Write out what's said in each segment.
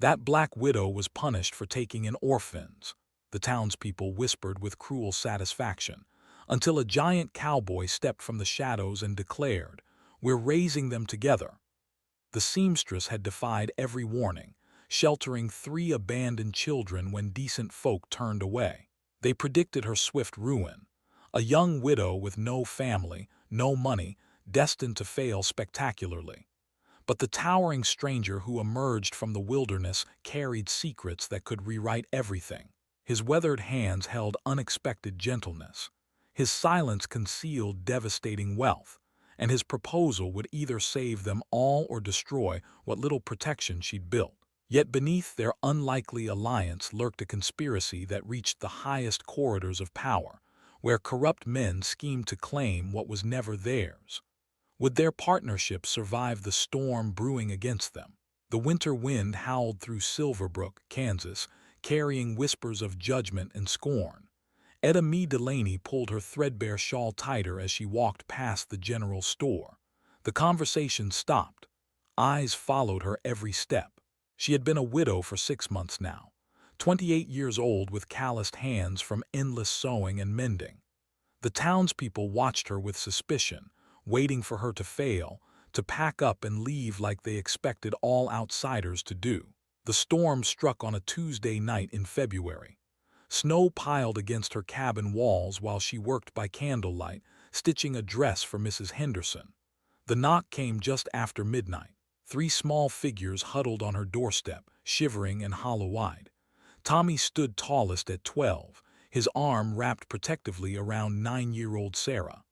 That black widow was punished for taking in orphans, the townspeople whispered with cruel satisfaction, until a giant cowboy stepped from the shadows and declared, "We're raising them together." The seamstress had defied every warning, sheltering 3 abandoned children when decent folk turned away. They predicted her swift ruin, a young widow with no family, no money, destined to fail spectacularly. But the towering stranger who emerged from the wilderness carried secrets that could rewrite everything. His weathered hands held unexpected gentleness. His silence concealed devastating wealth, and his proposal would either save them all or destroy what little protection she'd built. Yet beneath their unlikely alliance lurked a conspiracy that reached the highest corridors of power, where corrupt men schemed to claim what was never theirs. Would their partnership survive the storm brewing against them? The winter wind howled through Silverbrook, Kansas, carrying whispers of judgment and scorn. Etta Mae Delaney pulled her threadbare shawl tighter as she walked past the general store. The conversation stopped. Eyes followed her every step. She had been a widow for 6 months now, 28 years old with calloused hands from endless sewing and mending. The townspeople watched her with suspicion, waiting for her to fail, to pack up and leave like they expected all outsiders to do. The storm struck on a Tuesday night in February. Snow piled against her cabin walls while she worked by candlelight, stitching a dress for Mrs. Henderson. The knock came just after midnight. 3 small figures huddled on her doorstep, shivering and hollow-eyed. Tommy stood tallest at 12, his arm wrapped protectively around 9-year-old Sarah.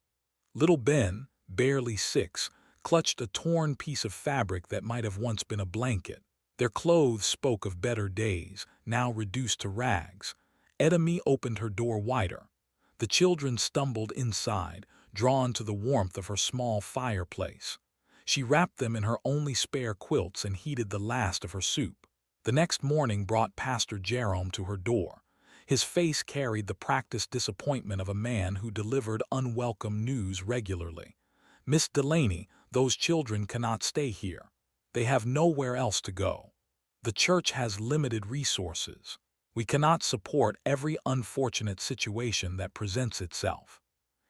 Little Ben, barely 6, clutched a torn piece of fabric that might have once been a blanket. Their clothes spoke of better days, now reduced to rags. Etta Mae opened her door wider. The children stumbled inside, drawn to the warmth of her small fireplace. She wrapped them in her only spare quilts and heated the last of her soup. The next morning brought Pastor Jerome to her door. His face carried the practiced disappointment of a man who delivered unwelcome news regularly. "Miss Delaney, those children cannot stay here. They have nowhere else to go. The church has limited resources. We cannot support every unfortunate situation that presents itself."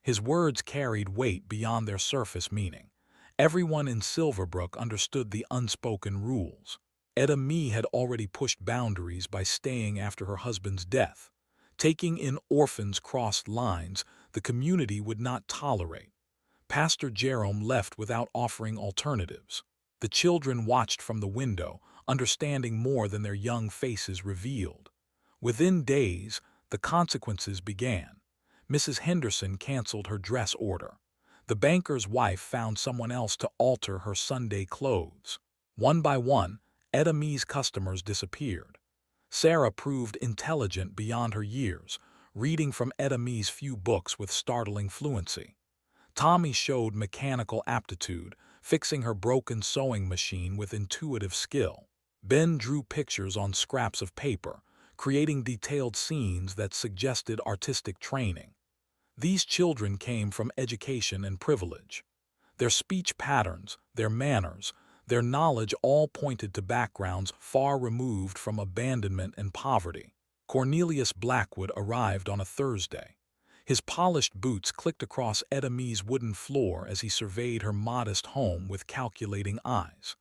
His words carried weight beyond their surface meaning. Everyone in Silverbrook understood the unspoken rules. Etta Mae had already pushed boundaries by staying after her husband's death. Taking in orphans crossed lines the community would not tolerate. Pastor Jerome left without offering alternatives. The children watched from the window, understanding more than their young faces revealed. Within days, the consequences began. Mrs. Henderson canceled her dress order. The banker's wife found someone else to alter her Sunday clothes. One by one, Etta Mae's customers disappeared. Sarah proved intelligent beyond her years, reading from Etta Mae's few books with startling fluency. Tommy showed mechanical aptitude, fixing her broken sewing machine with intuitive skill. Ben drew pictures on scraps of paper, creating detailed scenes that suggested artistic training. These children came from education and privilege. Their speech patterns, their manners, their knowledge all pointed to backgrounds far removed from abandonment and poverty. Cornelius Blackwood arrived on a Thursday. His polished boots clicked across Etta Mae's wooden floor as he surveyed her modest home with calculating eyes.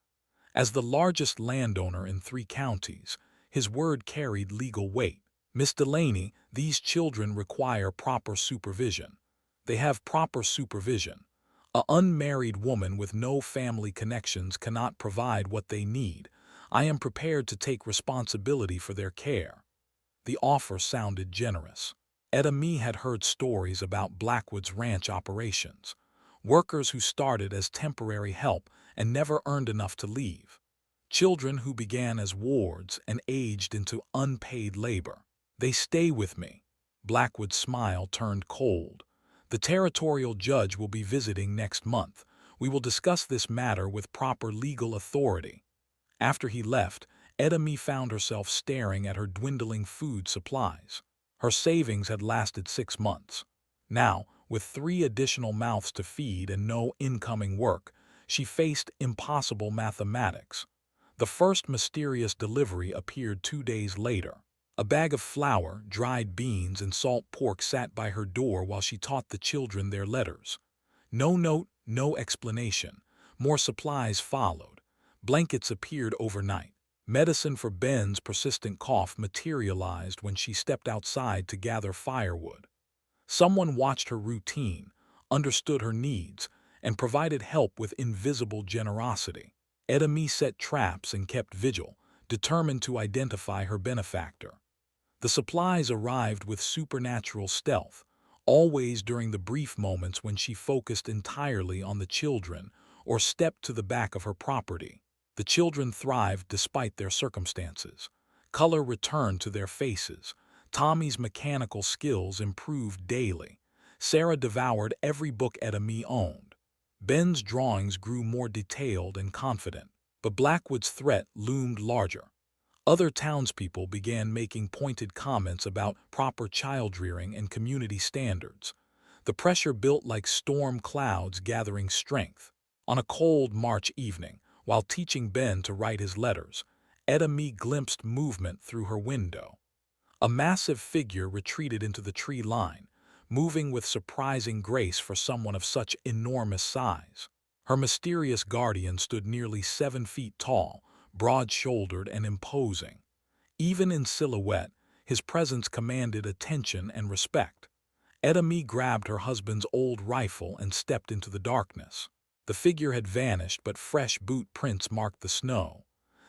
As the largest landowner in 3 counties, his word carried legal weight. "Miss Delaney, these children require proper supervision." "They have proper supervision. An unmarried woman with no family connections cannot provide what they need. I am prepared to take responsibility for their care." The offer sounded generous. Etta Mae had heard stories about Blackwood's ranch operations. Workers who started as temporary help and never earned enough to leave. Children who began as wards and aged into unpaid labor. "They stay with me." Blackwood's smile turned cold. "The territorial judge will be visiting next month. We will discuss this matter with proper legal authority." After he left, Etta Mae found herself staring at her dwindling food supplies. Her savings had lasted 6 months. Now, with 3 additional mouths to feed and no incoming work, she faced impossible mathematics. The first mysterious delivery appeared 2 days later. A bag of flour, dried beans, and salt pork sat by her door while she taught the children their letters. No note, no explanation. More supplies followed. Blankets appeared overnight. Medicine for Ben's persistent cough materialized when she stepped outside to gather firewood. Someone watched her routine, understood her needs, and provided help with invisible generosity. Edemy set traps and kept vigil, determined to identify her benefactor. The supplies arrived with supernatural stealth, always during the brief moments when she focused entirely on the children or stepped to the back of her property. The children thrived despite their circumstances. Color returned to their faces. Tommy's mechanical skills improved daily. Sarah devoured every book Edemy owned. Ben's drawings grew more detailed and confident, but Blackwood's threat loomed larger. Other townspeople began making pointed comments about proper child-rearing and community standards. The pressure built like storm clouds gathering strength. On a cold March evening, while teaching Ben to write his letters, Edemy glimpsed movement through her window. A massive figure retreated into the tree line, moving with surprising grace for someone of such enormous size. Her mysterious guardian stood nearly 7 feet tall, broad-shouldered and imposing. Even in silhouette, his presence commanded attention and respect. Edemy grabbed her husband's old rifle and stepped into the darkness. The figure had vanished, but fresh boot prints marked the snow.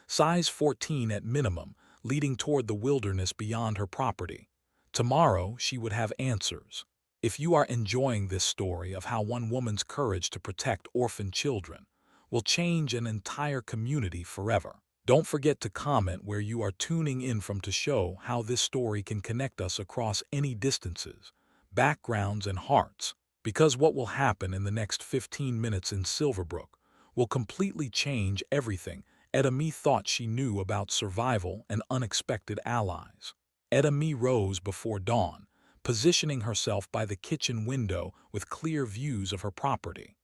Size 14 at minimum, leading toward the wilderness beyond her property. Tomorrow, she would have answers. If you are enjoying this story of how one woman's courage to protect orphan children will change an entire community forever, don't forget to comment where you are tuning in from to show how this story can connect us across any distances, backgrounds, and hearts. Because what will happen in the next 15 minutes in Silverbrook will completely change everything Edemy thought she knew about survival and unexpected allies. Edemy rose before dawn, positioning herself by the kitchen window with clear views of her property.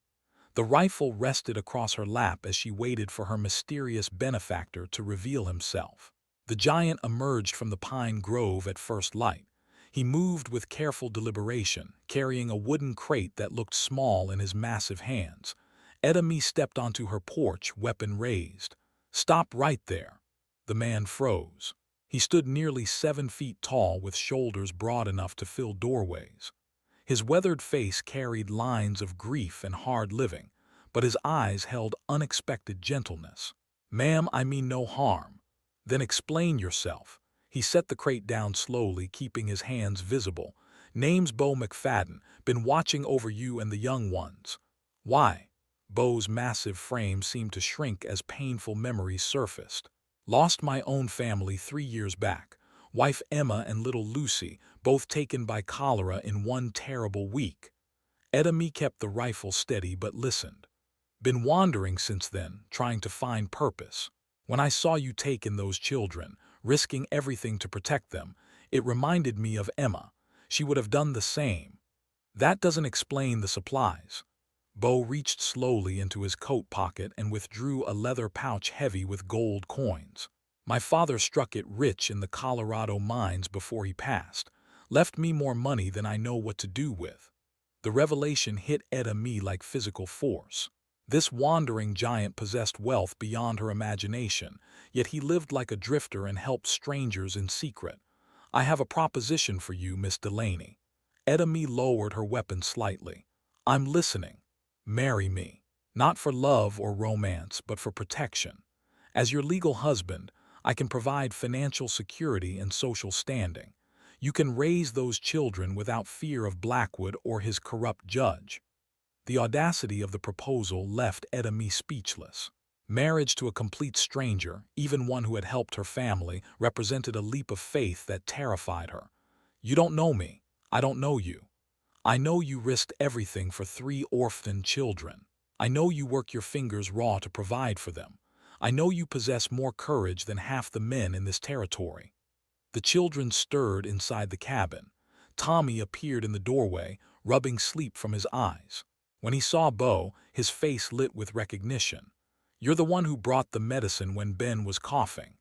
The rifle rested across her lap as she waited for her mysterious benefactor to reveal himself. The giant emerged from the pine grove at first light. He moved with careful deliberation, carrying a wooden crate that looked small in his massive hands. Edemy stepped onto her porch, weapon raised. "Stop right there." The man froze. He stood nearly 7 feet tall with shoulders broad enough to fill doorways. His weathered face carried lines of grief and hard living, but his eyes held unexpected gentleness. "Ma'am, I mean no harm." "Then explain yourself." He set the crate down slowly, keeping his hands visible. "Name's Bo McFadden. Been watching over you and the young ones." "Why?" Bo's massive frame seemed to shrink as painful memories surfaced. "Lost my own family 3 years back. Wife Emma and little Lucy, both taken by cholera in one terrible week." Edemy kept the rifle steady but listened. "Been wandering since then, trying to find purpose. When I saw you take in those children, risking everything to protect them, it reminded me of Emma. She would have done the same." "That doesn't explain the supplies." Bo reached slowly into his coat pocket and withdrew a leather pouch heavy with gold coins. "My father struck it rich in the Colorado mines before he passed. Left me more money than I know what to do with." The revelation hit Edemy like physical force. This wandering giant possessed wealth beyond her imagination, yet he lived like a drifter and helped strangers in secret. "I have a proposition for you, Miss Delaney." Edemy lowered her weapon slightly. "I'm listening." "Marry me. Not for love or romance, but for protection. As your legal husband, I can provide financial security and social standing. You can raise those children without fear of Blackwood or his corrupt judge." The audacity of the proposal left Edemy speechless. Marriage to a complete stranger, even one who had helped her family, represented a leap of faith that terrified her. "You don't know me. I don't know you. I know you risked everything for 3 orphan children. I know you work your fingers raw to provide for them. I know you possess more courage than half the men in this territory." The children stirred inside the cabin. Tommy appeared in the doorway, rubbing sleep from his eyes. When he saw Bo, his face lit with recognition. You're the one who brought the medicine when Ben was coughing.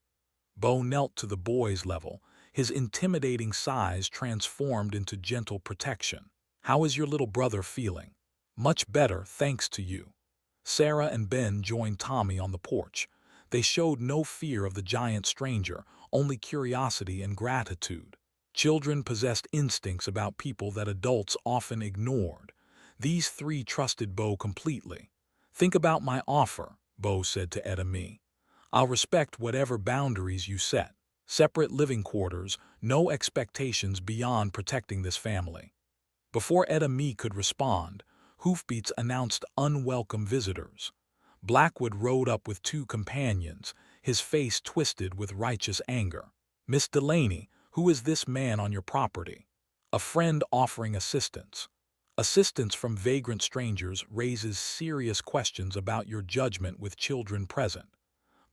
Bo knelt to the boy's level, his intimidating size transformed into gentle protection. How is your little brother feeling? Much better, thanks to you. Sarah and Ben joined Tommy on the porch. They showed no fear of the giant stranger, only curiosity and gratitude. Children possessed instincts about people that adults often ignored. These three trusted Bo completely. Think about my offer, Bo said to Ed and me. I'll respect whatever boundaries you set. Separate living quarters, no expectations beyond protecting this family. Before Ed and me could respond, Hoofbeats announced unwelcome visitors. Blackwood rode up with two companions, his face twisted with righteous anger. Miss Delaney, who is this man on your property? A friend offering assistance. Assistance from vagrant strangers raises serious questions about your judgment with children present.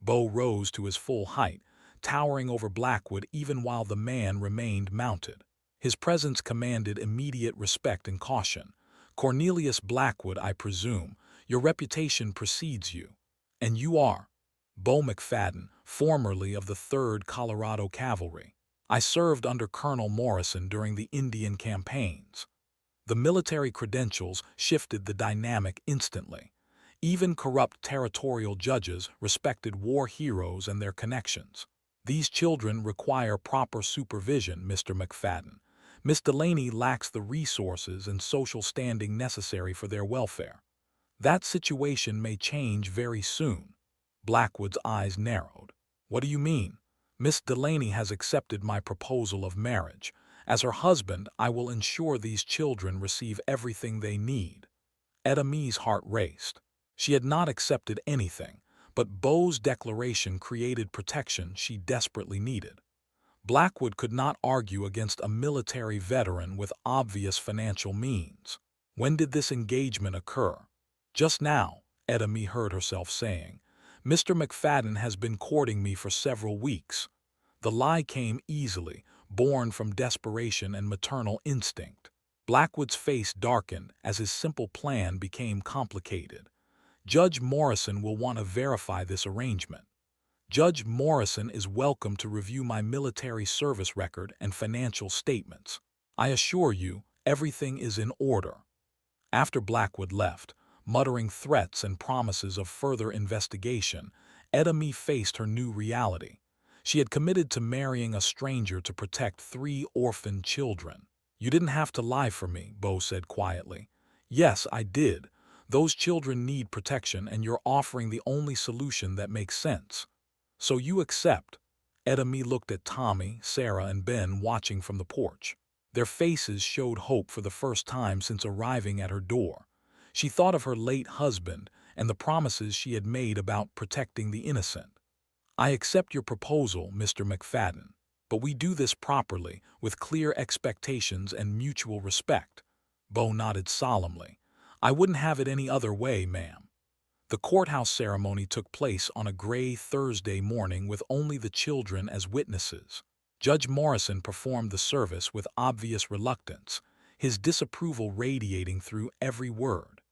Bo rose to his full height, towering over Blackwood even while the man remained mounted. His presence commanded immediate respect and caution. Cornelius Blackwood, I presume. Your reputation precedes you. And you are? Bo McFadden, formerly of the 3rd Colorado Cavalry. I served under Colonel Morrison during the Indian campaigns. The military credentials shifted the dynamic instantly. Even corrupt territorial judges respected war heroes and their connections. These children require proper supervision, Mr. McFadden. Miss Delaney lacks the resources and social standing necessary for their welfare. That situation may change very soon. Blackwood's eyes narrowed. What do you mean? Miss Delaney has accepted my proposal of marriage. As her husband, I will ensure these children receive everything they need. Edamie's heart raced. She had not accepted anything, but Bo's declaration created protection she desperately needed. Blackwood could not argue against a military veteran with obvious financial means. When did this engagement occur? Just now, Edamie heard herself saying. Mr. McFadden has been courting me for several weeks. The lie came easily, born from desperation and maternal instinct. Blackwood's face darkened as his simple plan became complicated. Judge Morrison will want to verify this arrangement. Judge Morrison is welcome to review my military service record and financial statements. I assure you, everything is in order. After Blackwood left, muttering threats and promises of further investigation, Edamie faced her new reality. She had committed to marrying a stranger to protect 3 orphaned children. You didn't have to lie for me, Bo said quietly. Yes, I did. Those children need protection and you're offering the only solution that makes sense. So you accept. Edamie looked at Tommy, Sarah, and Ben watching from the porch. Their faces showed hope for the first time since arriving at her door. She thought of her late husband and the promises she had made about protecting the innocent. I accept your proposal, Mr. McFadden, but we do this properly, with clear expectations and mutual respect. Bo nodded solemnly. I wouldn't have it any other way, ma'am. The courthouse ceremony took place on a gray Thursday morning with only the children as witnesses. Judge Morrison performed the service with obvious reluctance, his disapproval radiating through every word.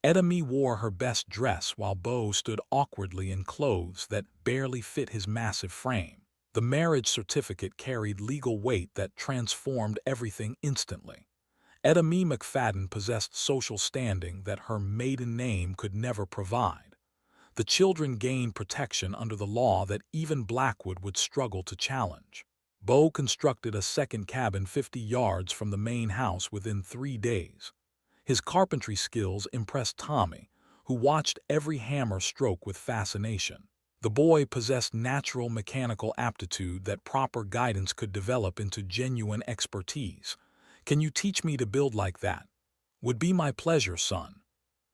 Edamie wore her best dress while Bo stood awkwardly in clothes that barely fit his massive frame. The marriage certificate carried legal weight that transformed everything instantly. Edamie McFadden possessed social standing that her maiden name could never provide. The children gained protection under the law that even Blackwood would struggle to challenge. Bo constructed a second cabin 50 yards from the main house within 3 days. His carpentry skills impressed Tommy, who watched every hammer stroke with fascination. The boy possessed natural mechanical aptitude that proper guidance could develop into genuine expertise. Can you teach me to build like that? Would be my pleasure, son.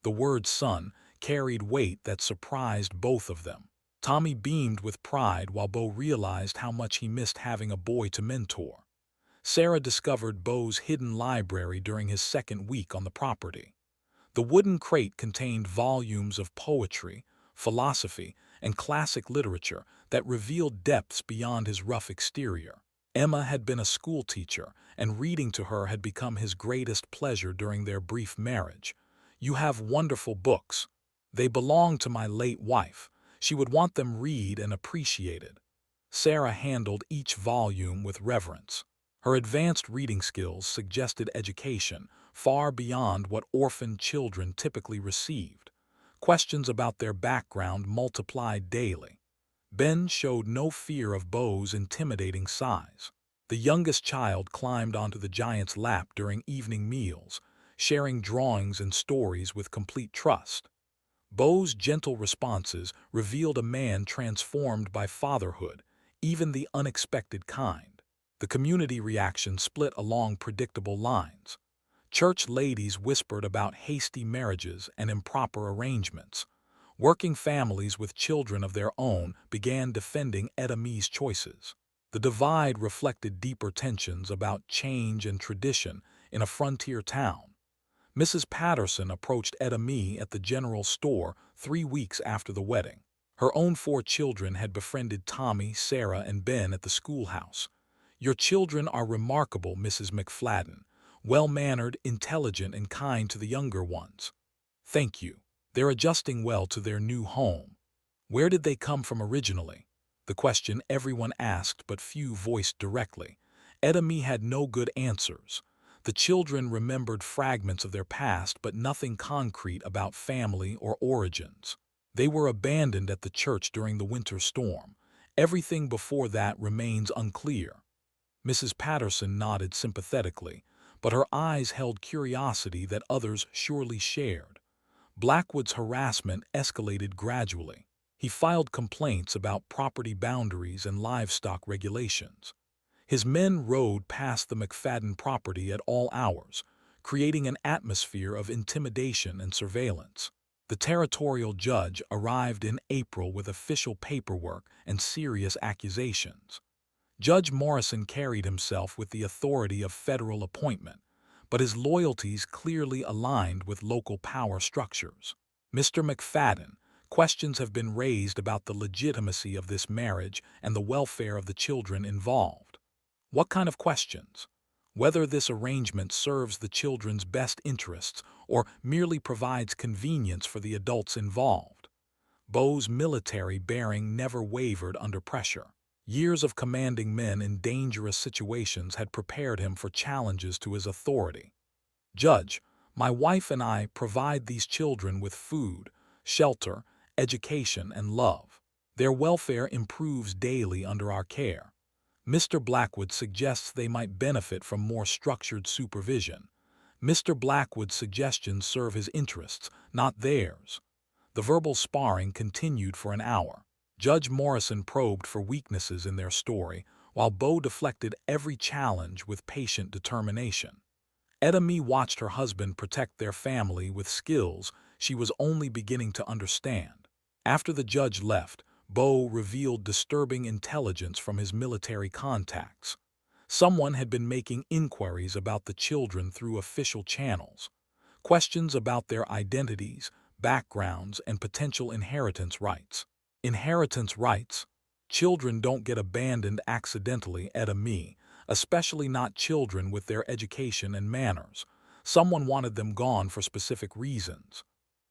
The word son carried weight that surprised both of them. Tommy beamed with pride while Bo realized how much he missed having a boy to mentor. Sarah discovered Bo's hidden library during his second week on the property. The wooden crate contained volumes of poetry, philosophy, and classic literature that revealed depths beyond his rough exterior. Emma had been a schoolteacher, and reading to her had become his greatest pleasure during their brief marriage. You have wonderful books. They belong to my late wife. She would want them read and appreciated. Sarah handled each volume with reverence. Her advanced reading skills suggested education far beyond what orphan children typically received. Questions about their background multiplied daily. Ben showed no fear of Bo's intimidating size. The youngest child climbed onto the giant's lap during evening meals, sharing drawings and stories with complete trust. Bo's gentle responses revealed a man transformed by fatherhood, even the unexpected kind. The community reaction split along predictable lines. Church ladies whispered about hasty marriages and improper arrangements. Working families with children of their own began defending Edomie's choices. The divide reflected deeper tensions about change and tradition in a frontier town. Mrs. Patterson approached Edomie at the general store 3 weeks after the wedding. Her own 4 children had befriended Tommy, Sarah, and Ben at the schoolhouse. "Your children are remarkable, Mrs. McFladden. Well-mannered, intelligent, and kind to the younger ones. Thank you. They're adjusting well to their new home." Where did they come from originally? The question everyone asked but few voiced directly. Edomie had no good answers. The children remembered fragments of their past but nothing concrete about family or origins. They were abandoned at the church during the winter storm. Everything before that remains unclear. Mrs. Patterson nodded sympathetically, but her eyes held curiosity that others surely shared. Blackwood's harassment escalated gradually. He filed complaints about property boundaries and livestock regulations. His men rode past the McFadden property at all hours, creating an atmosphere of intimidation and surveillance. The territorial judge arrived in April with official paperwork and serious accusations. Judge Morrison carried himself with the authority of federal appointment, but his loyalties clearly aligned with local power structures. "Mr. McFadden, questions have been raised about the legitimacy of this marriage and the welfare of the children involved." What kind of questions? Whether this arrangement serves the children's best interests or merely provides convenience for the adults involved. Bo's military bearing never wavered under pressure. Years of commanding men in dangerous situations had prepared him for challenges to his authority. "Judge, my wife and I provide these children with food, shelter, education, and love. Their welfare improves daily under our care. Mr. Blackwood suggests they might benefit from more structured supervision. Mr. Blackwood's suggestions serve his interests, not theirs." The verbal sparring continued for an hour. Judge Morrison probed for weaknesses in their story, while Bo deflected every challenge with patient determination. Edomie watched her husband protect their family with skills she was only beginning to understand. After the judge left, Bo revealed disturbing intelligence from his military contacts. Someone had been making inquiries about the children through official channels. Questions about their identities, backgrounds, and potential inheritance rights. Inheritance rights? Children don't get abandoned accidentally, Edomie, especially not children with their education and manners. Someone wanted them gone for specific reasons.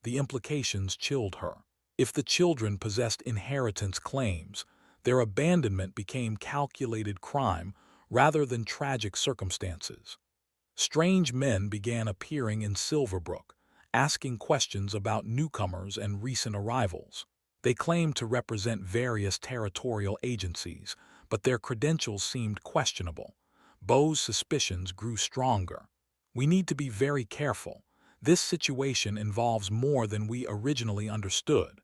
The implications chilled her. If the children possessed inheritance claims, their abandonment became calculated crime rather than tragic circumstances. Strange men began appearing in Silverbrook, asking questions about newcomers and recent arrivals. They claimed to represent various territorial agencies, but their credentials seemed questionable. Bo's suspicions grew stronger. "We need to be very careful. This situation involves more than we originally understood."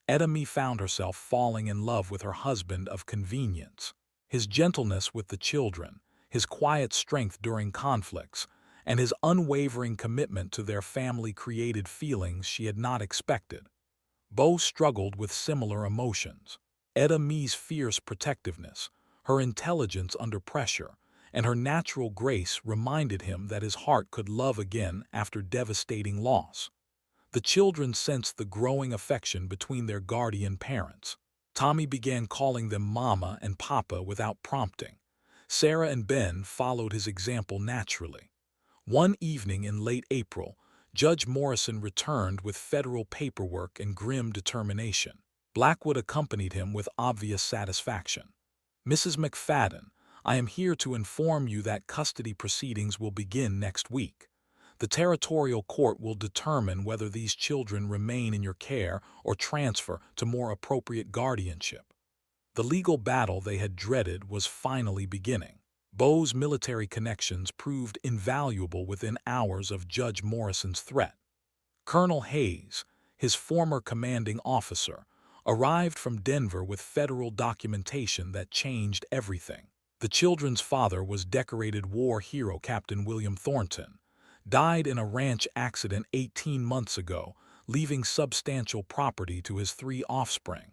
Edomie found herself falling in love with her husband of convenience. His gentleness with the children, his quiet strength during conflicts, and his unwavering commitment to their family created feelings she had not expected. Bo struggled with similar emotions. Edomie's fierce protectiveness, her intelligence under pressure, and her natural grace reminded him that his heart could love again after devastating loss. The children sensed the growing affection between their guardian parents. Tommy began calling them Mama and Papa without prompting. Sarah and Ben followed his example naturally. One evening in late April, Judge Morrison returned with federal paperwork and grim determination. Blackwood accompanied him with obvious satisfaction. "Mrs. McFadden, I am here to inform you that custody proceedings will begin next week. The territorial court will determine whether these children remain in your care or transfer to more appropriate guardianship." The legal battle they had dreaded was finally beginning. Bo's military connections proved invaluable within hours of Judge Morrison's threat. Colonel Hayes, his former commanding officer, arrived from Denver with federal documentation that changed everything. The children's father was decorated war hero Captain William Thornton, died in a ranch accident 18 months ago, leaving substantial property to his 3 offspring.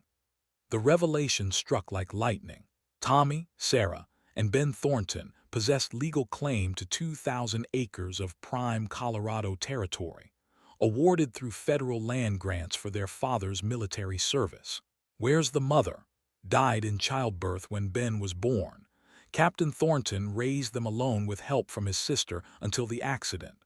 The revelation struck like lightning. Tommy, Sarah, and Ben Thornton possessed legal claim to 2,000 acres of prime Colorado territory, awarded through federal land grants for their father's military service. Where's the mother? Died in childbirth when Ben was born. Captain Thornton raised them alone with help from his sister until the accident.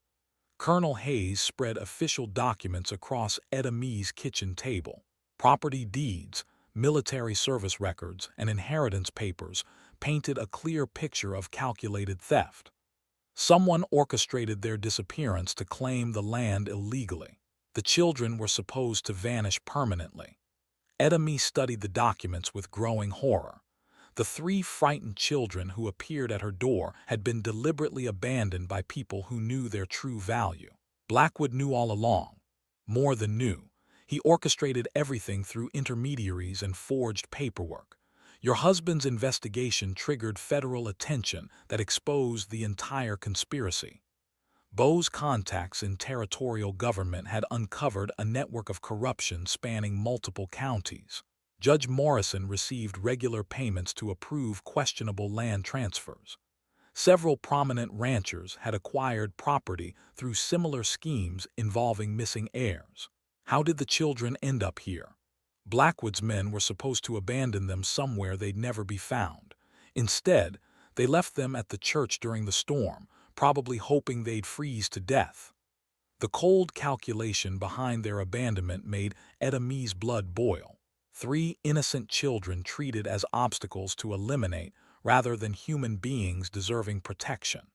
Colonel Hayes spread official documents across Etta Mee's kitchen table. Property deeds, military service records, and inheritance papers painted a clear picture of calculated theft. Someone orchestrated their disappearance to claim the land illegally. The children were supposed to vanish permanently. Etta Mee studied the documents with growing horror. The 3 frightened children who appeared at her door had been deliberately abandoned by people who knew their true value. Blackwood knew all along. More than knew. He orchestrated everything through intermediaries and forged paperwork. Your husband's investigation triggered federal attention that exposed the entire conspiracy. Bo's contacts in territorial government had uncovered a network of corruption spanning multiple counties. Judge Morrison received regular payments to approve questionable land transfers. Several prominent ranchers had acquired property through similar schemes involving missing heirs. How did the children end up here? Blackwood's men were supposed to abandon them somewhere they'd never be found. Instead, they left them at the church during the storm, probably hoping they'd freeze to death. The cold calculation behind their abandonment made Etta Mee's blood boil. 3 innocent children treated as obstacles to eliminate rather than human beings deserving protection.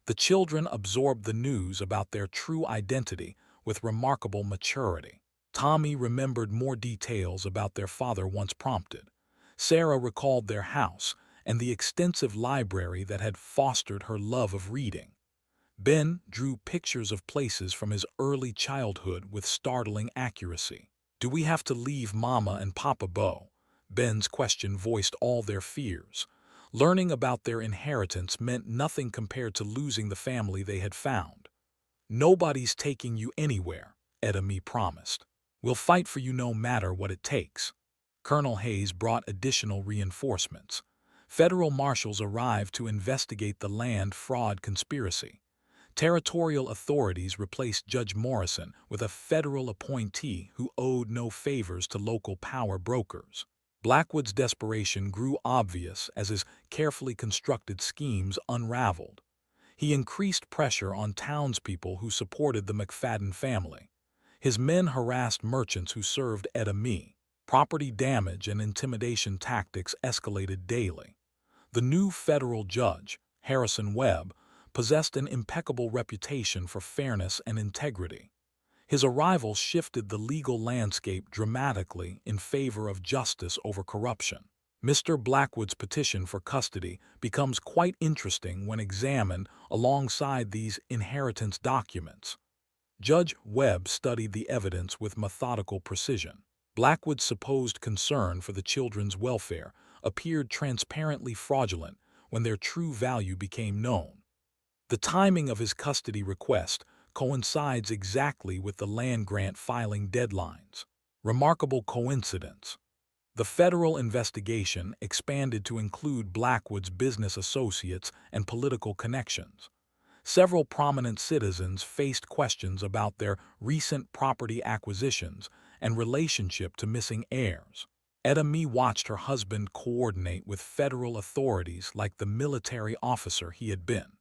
The children absorbed the news about their true identity with remarkable maturity. Tommy remembered more details about their father once prompted. Sarah recalled their house and the extensive library that had fostered her love of reading. Ben drew pictures of places from his early childhood with startling accuracy. "Do we have to leave Mama and Papa Bo?" Ben's question voiced all their fears. Learning about their inheritance meant nothing compared to losing the family they had found. "Nobody's taking you anywhere," Etta Mee promised. "We'll fight for you no matter what it takes." Colonel Hayes brought additional reinforcements. Federal marshals arrived to investigate the land fraud conspiracy. Territorial authorities replaced Judge Morrison with a federal appointee who owed no favors to local power brokers. Blackwood's desperation grew obvious as his carefully constructed schemes unraveled. He increased pressure on townspeople who supported the McFadden family. His men harassed merchants who served Etta Mee. Property damage and intimidation tactics escalated daily. The new federal judge, Harrison Webb, possessed an impeccable reputation for fairness and integrity. His arrival shifted the legal landscape dramatically in favor of justice over corruption. Mr. Blackwood's petition for custody becomes quite interesting when examined alongside these inheritance documents. Judge Webb studied the evidence with methodical precision. Blackwood's supposed concern for the children's welfare appeared transparently fraudulent when their true value became known. The timing of his custody request coincides exactly with the land grant filing deadlines. Remarkable coincidence. The federal investigation expanded to include Blackwood's business associates and political connections. Several prominent citizens faced questions about their recent property acquisitions and relationship to missing heirs. Etta Mee watched her husband coordinate with federal authorities like the military officer he had been.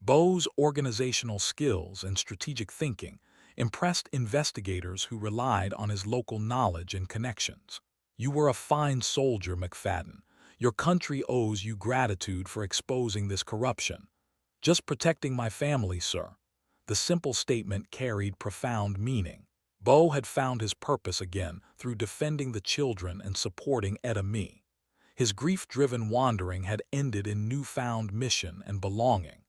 Bo's organizational skills and strategic thinking impressed investigators who relied on his local knowledge and connections. "You were a fine soldier, McFadden. Your country owes you gratitude for exposing this corruption." "Just protecting my family, sir." The simple statement carried profound meaning. Bo had found his purpose again through defending the children and supporting Edami. His grief-driven wandering had ended in newfound mission and belonging.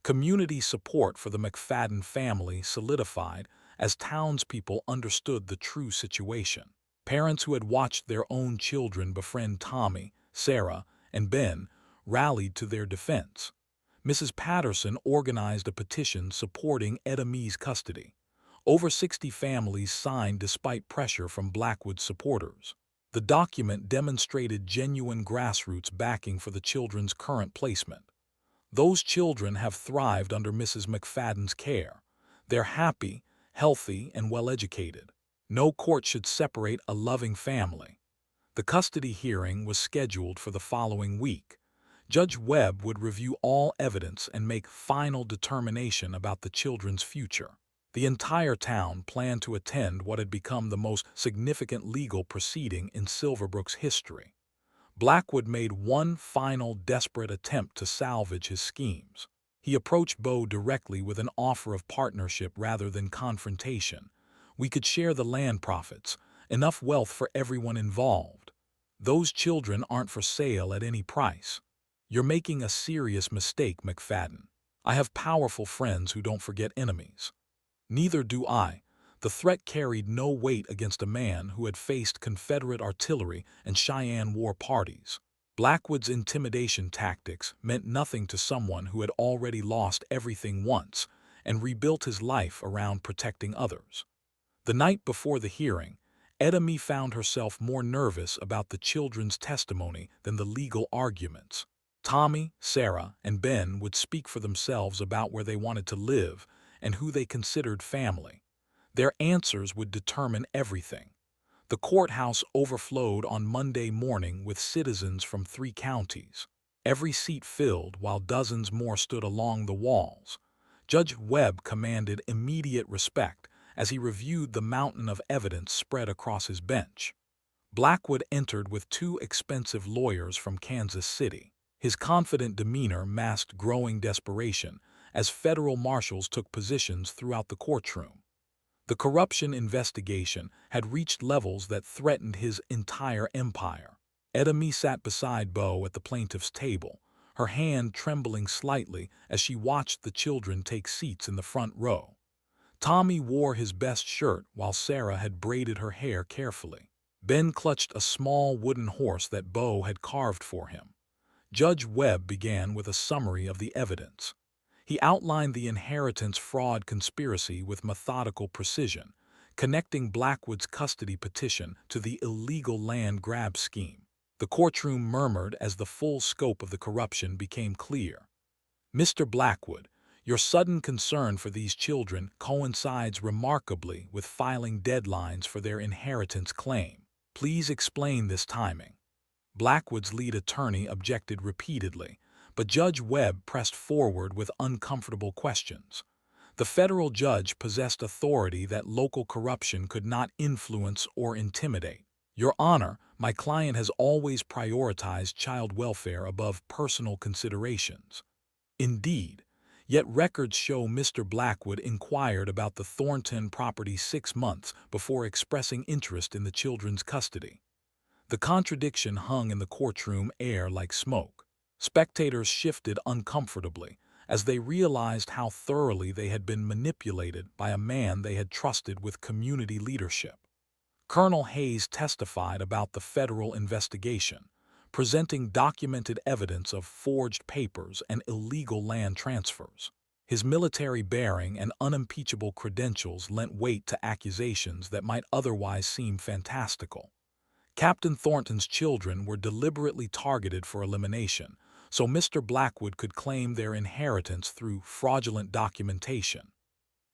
Community support for the McFadden family solidified as townspeople understood the true situation. Parents who had watched their own children befriend Tommy, Sarah, and Ben rallied to their defense. Mrs. Patterson organized a petition supporting Edami's custody. Over 60 families signed despite pressure from Blackwood's supporters. The document demonstrated genuine grassroots backing for the children's current placement. "Those children have thrived under Mrs. McFadden's care. They're happy, healthy, and well-educated. No court should separate a loving family." The custody hearing was scheduled for the following week. Judge Webb would review all evidence and make final determination about the children's future. The entire town planned to attend what had become the most significant legal proceeding in Silverbrook's history. Blackwood made one final desperate attempt to salvage his schemes. He approached Bo directly with an offer of partnership rather than confrontation. "We could share the land profits, enough wealth for everyone involved. Those children aren't for sale at any price." "You're making a serious mistake, McFadden. I have powerful friends who don't forget enemies." "Neither do I." The threat carried no weight against a man who had faced Confederate artillery and Cheyenne war parties. Blackwood's intimidation tactics meant nothing to someone who had already lost everything once and rebuilt his life around protecting others. The night before the hearing, Edami found herself more nervous about the children's testimony than the legal arguments. Tommy, Sarah, and Ben would speak for themselves about where they wanted to live and who they considered family. Their answers would determine everything. The courthouse overflowed on Monday morning with citizens from 3 counties. Every seat filled while dozens more stood along the walls. Judge Webb commanded immediate respect as he reviewed the mountain of evidence spread across his bench. Blackwood entered with 2 expensive lawyers from Kansas City. His confident demeanor masked growing desperation as federal marshals took positions throughout the courtroom. The corruption investigation had reached levels that threatened his entire empire. Edami sat beside Bo at the plaintiff's table, her hand trembling slightly as she watched the children take seats in the front row. Tommy wore his best shirt while Sarah had braided her hair carefully. Ben clutched a small wooden horse that Bo had carved for him. Judge Webb began with a summary of the evidence. He outlined the inheritance fraud conspiracy with methodical precision, connecting Blackwood's custody petition to the illegal land grab scheme. The courtroom murmured as the full scope of the corruption became clear. "Mr. Blackwood, your sudden concern for these children coincides remarkably with filing deadlines for their inheritance claim. Please explain this timing." Blackwood's lead attorney objected repeatedly, but Judge Webb pressed forward with uncomfortable questions. The federal judge possessed authority that local corruption could not influence or intimidate. "Your Honor, my client has always prioritized child welfare above personal considerations." "Indeed. Yet records show Mr. Blackwood inquired about the Thornton property 6 months before expressing interest in the children's custody." The contradiction hung in the courtroom air like smoke. Spectators shifted uncomfortably as they realized how thoroughly they had been manipulated by a man they had trusted with community leadership. Colonel Hayes testified about the federal investigation, presenting documented evidence of forged papers and illegal land transfers. His military bearing and unimpeachable credentials lent weight to accusations that might otherwise seem fantastical. Captain Thornton's children were deliberately targeted for elimination, so Mr. Blackwood could claim their inheritance through fraudulent documentation.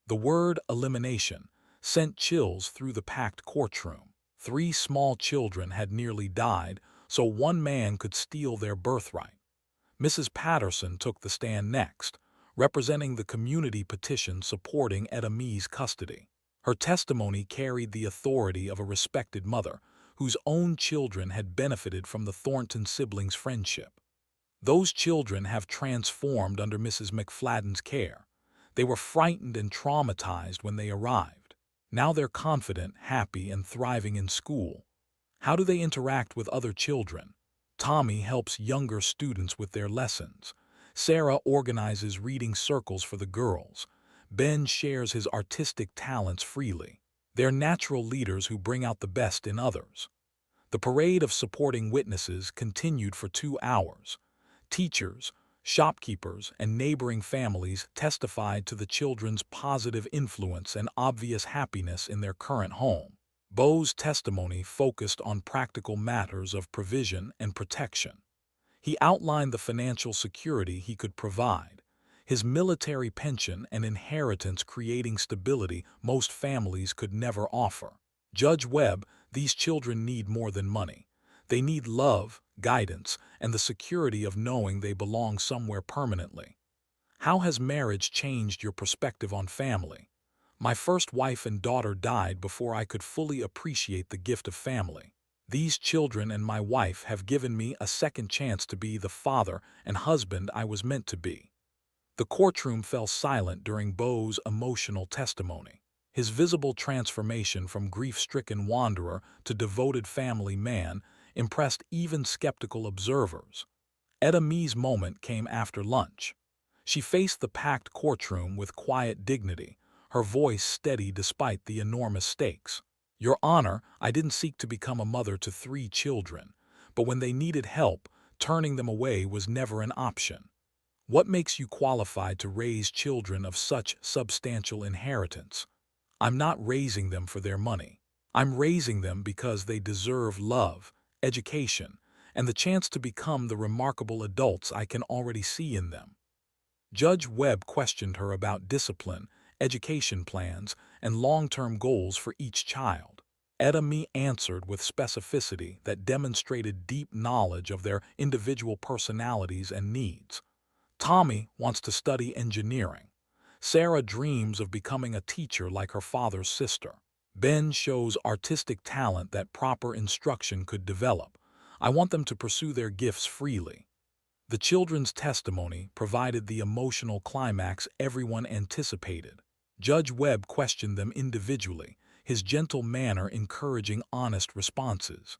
The word elimination sent chills through the packed courtroom. 3 small children had nearly died, so one man could steal their birthright. Mrs. Patterson took the stand next, representing the community petition supporting Edami's custody. Her testimony carried the authority of a respected mother, whose own children had benefited from the Thornton siblings' friendship. Those children have transformed under Mrs. McFadden's care. They were frightened and traumatized when they arrived. Now they're confident, happy, and thriving in school. How do they interact with other children? Tommy helps younger students with their lessons. Sarah organizes reading circles for the girls. Ben shares his artistic talents freely. They're natural leaders who bring out the best in others. The parade of supporting witnesses continued for 2 hours. Teachers, shopkeepers, and neighboring families testified to the children's positive influence and obvious happiness in their current home. Bo's testimony focused on practical matters of provision and protection. He outlined the financial security he could provide, his military pension and inheritance creating stability most families could never offer. Judge Webb, these children need more than money. They need love, guidance, and the security of knowing they belong somewhere permanently. How has marriage changed your perspective on family? My first wife and daughter died before I could fully appreciate the gift of family. These children and my wife have given me a second chance to be the father and husband I was meant to be. The courtroom fell silent during Bo's emotional testimony. His visible transformation from grief-stricken wanderer to devoted family man impressed even skeptical observers. Etta Mee's moment came after lunch. She faced the packed courtroom with quiet dignity, her voice steady despite the enormous stakes. Your Honor, I didn't seek to become a mother to 3 children, but when they needed help, turning them away was never an option. What makes you qualified to raise children of such substantial inheritance? I'm not raising them for their money. I'm raising them because they deserve love, education, and the chance to become the remarkable adults I can already see in them. Judge Webb questioned her about discipline, education plans, and long-term goals for each child. Etta Mee answered with specificity that demonstrated deep knowledge of their individual personalities and needs. Tommy wants to study engineering. Sarah dreams of becoming a teacher like her father's sister. Ben shows artistic talent that proper instruction could develop. I want them to pursue their gifts freely. The children's testimony provided the emotional climax everyone anticipated. Judge Webb questioned them individually, his gentle manner encouraging honest responses.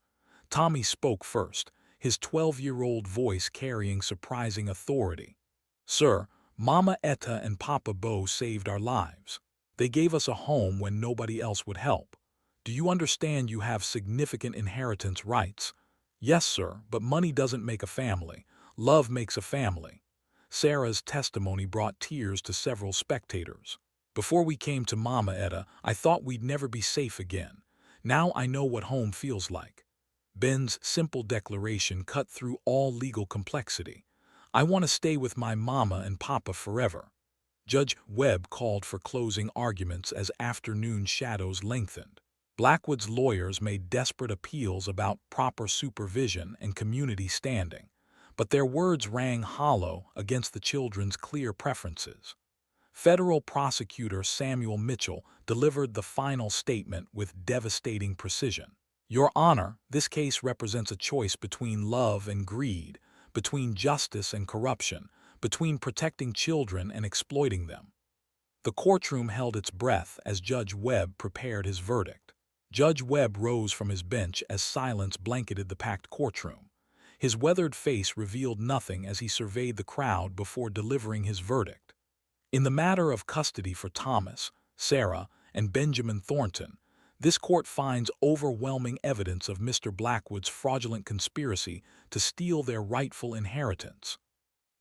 Tommy spoke first, his 12-year-old voice carrying surprising authority. Sir, Mama Etta and Papa Bo saved our lives. They gave us a home when nobody else would help. Do you understand you have significant inheritance rights? Yes, sir, but money doesn't make a family. Love makes a family. Sarah's testimony brought tears to several spectators. Before we came to Mama Etta, I thought we'd never be safe again. Now I know what home feels like. Ben's simple declaration cut through all legal complexity. I want to stay with my mama and papa forever. Judge Webb called for closing arguments as afternoon shadows lengthened. Blackwood's lawyers made desperate appeals about proper supervision and community standing, but their words rang hollow against the children's clear preferences. Federal prosecutor Samuel Mitchell delivered the final statement with devastating precision. Your Honor, this case represents a choice between love and greed, between justice and corruption, between protecting children and exploiting them. The courtroom held its breath as Judge Webb prepared his verdict. Judge Webb rose from his bench as silence blanketed the packed courtroom. His weathered face revealed nothing as he surveyed the crowd before delivering his verdict. In the matter of custody for Thomas, Sarah, and Benjamin Thornton, this court finds overwhelming evidence of Mr. Blackwood's fraudulent conspiracy to steal their rightful inheritance.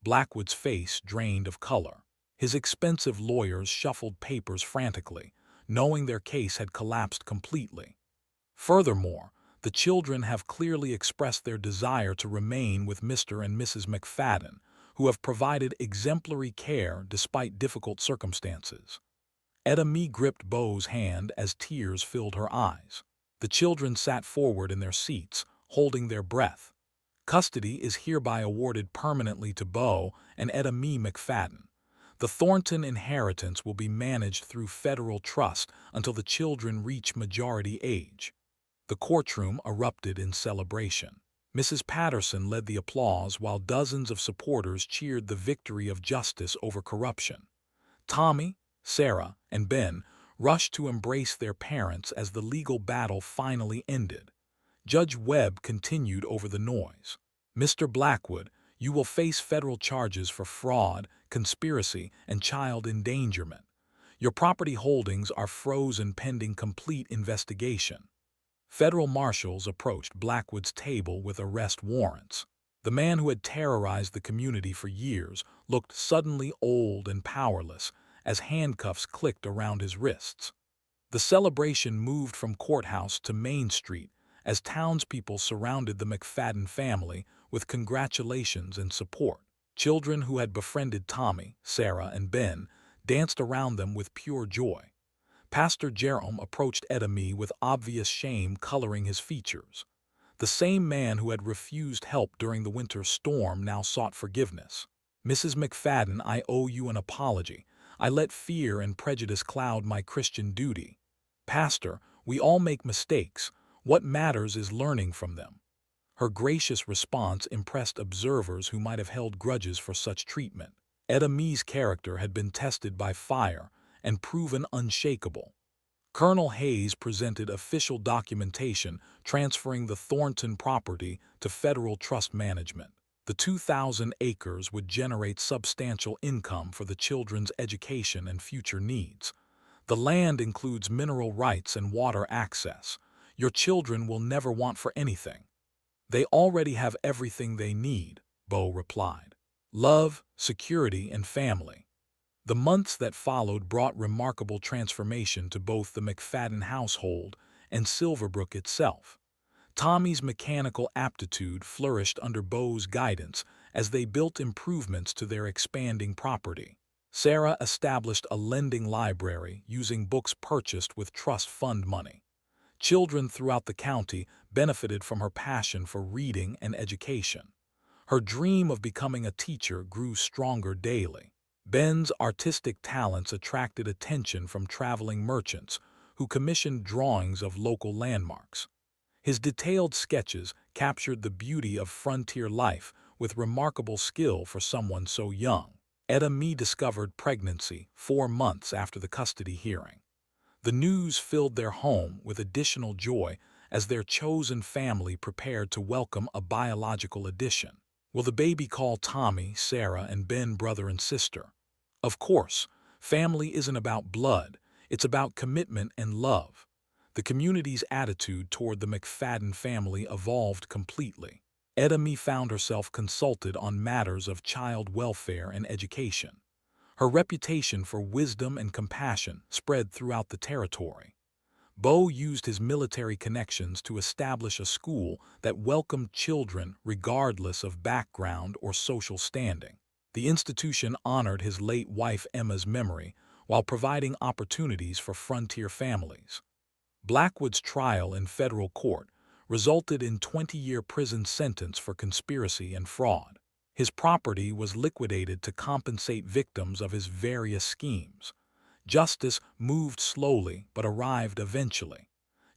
Blackwood's face drained of color. His expensive lawyers shuffled papers frantically, knowing their case had collapsed completely. Furthermore, the children have clearly expressed their desire to remain with Mr. and Mrs. McFadden, who have provided exemplary care despite difficult circumstances. Etta Mee gripped Bo's hand as tears filled her eyes. The children sat forward in their seats, holding their breath. Custody is hereby awarded permanently to Bo and Etta Mee McFadden. The Thornton inheritance will be managed through federal trust until the children reach majority age. The courtroom erupted in celebration. Mrs. Patterson led the applause while dozens of supporters cheered the victory of justice over corruption. Tommy, Sarah, and Ben rushed to embrace their parents as the legal battle finally ended. Judge Webb continued over the noise. "Mr. Blackwood, you will face federal charges for fraud, conspiracy, and child endangerment. Your property holdings are frozen pending complete investigation." Federal marshals approached Blackwood's table with arrest warrants. The man who had terrorized the community for years looked suddenly old and powerless as handcuffs clicked around his wrists. The celebration moved from courthouse to Main Street as townspeople surrounded the McFadden family with congratulations and support. Children who had befriended Tommy, Sarah, and Ben danced around them with pure joy. Pastor Jerome approached Edamee with obvious shame coloring his features. The same man who had refused help during the winter storm now sought forgiveness. "Mrs. McFadden, I owe you an apology. I let fear and prejudice cloud my Christian duty. Pastor, we all make mistakes. What matters is learning from them." Her gracious response impressed observers who might have held grudges for such treatment. Edamee's character had been tested by fire and proven unshakable. Colonel Hayes presented official documentation transferring the Thornton property to federal trust management. The 2,000 acres would generate substantial income for the children's education and future needs. "The land includes mineral rights and water access. Your children will never want for anything." "They already have everything they need," Bo replied. "Love, security, and family." The months that followed brought remarkable transformation to both the McFadden household and Silverbrook itself. Tommy's mechanical aptitude flourished under Bo's guidance as they built improvements to their expanding property. Sarah established a lending library using books purchased with trust fund money. Children throughout the county benefited from her passion for reading and education. Her dream of becoming a teacher grew stronger daily. Ben's artistic talents attracted attention from traveling merchants who commissioned drawings of local landmarks. His detailed sketches captured the beauty of frontier life with remarkable skill for someone so young. Edamee discovered pregnancy 4 months after the custody hearing. The news filled their home with additional joy as their chosen family prepared to welcome a biological addition. Will the baby call Tommy, Sarah, and Ben brother and sister? Of course, family isn't about blood, it's about commitment and love. The community's attitude toward the McFadden family evolved completely. Edamee found herself consulted on matters of child welfare and education. Her reputation for wisdom and compassion spread throughout the territory. Bo used his military connections to establish a school that welcomed children regardless of background or social standing. The institution honored his late wife Emma's memory while providing opportunities for frontier families. Blackwood's trial in federal court resulted in a 20-year prison sentence for conspiracy and fraud. His property was liquidated to compensate victims of his various schemes. Justice moved slowly but arrived eventually.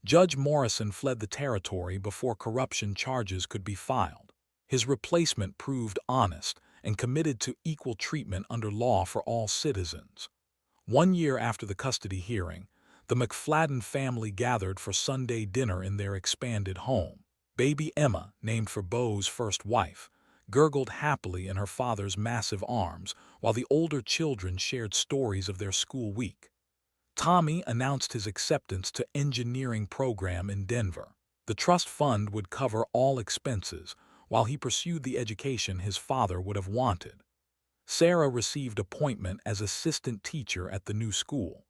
Judge Morrison fled the territory before corruption charges could be filed. His replacement proved honest and committed to equal treatment under law for all citizens. 1 year after the custody hearing, the McFadden family gathered for Sunday dinner in their expanded home. Baby Emma, named for Bo's first wife, gurgled happily in her father's massive arms while the older children shared stories of their school week. Tommy announced his acceptance to engineering program in Denver. The trust fund would cover all expenses while he pursued the education his father would have wanted. Sarah received appointment as assistant teacher at the new school.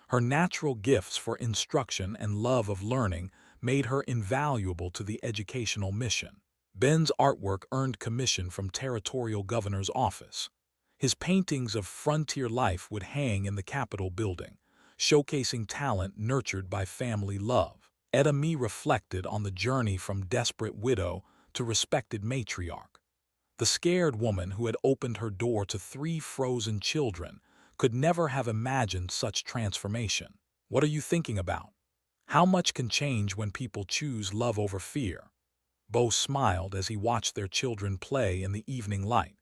Her natural gifts for instruction and love of learning made her invaluable to the educational mission. Ben's artwork earned commission from territorial governor's office. His paintings of frontier life would hang in the Capitol building, showcasing talent nurtured by family love. Edamee reflected on the journey from desperate widow to respected matriarch. The scared woman who had opened her door to 3 frozen children could never have imagined such transformation. What are you thinking about? How much can change when people choose love over fear? Bo smiled as he watched their children play in the evening light.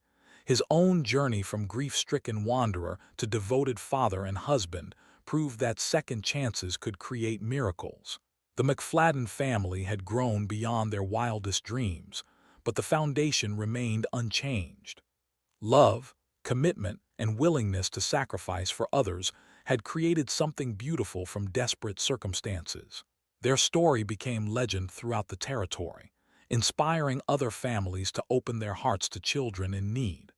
His own journey from grief-stricken wanderer to devoted father and husband proved that second chances could create miracles. The McFladden family had grown beyond their wildest dreams, but the foundation remained unchanged. Love, commitment, and willingness to sacrifice for others had created something beautiful from desperate circumstances. Their story became legend throughout the territory, inspiring other families to open their hearts to children in need.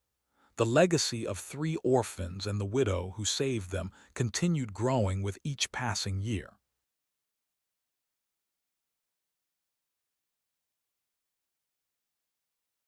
The legacy of 3 orphans and the widow who saved them continued growing with each passing year.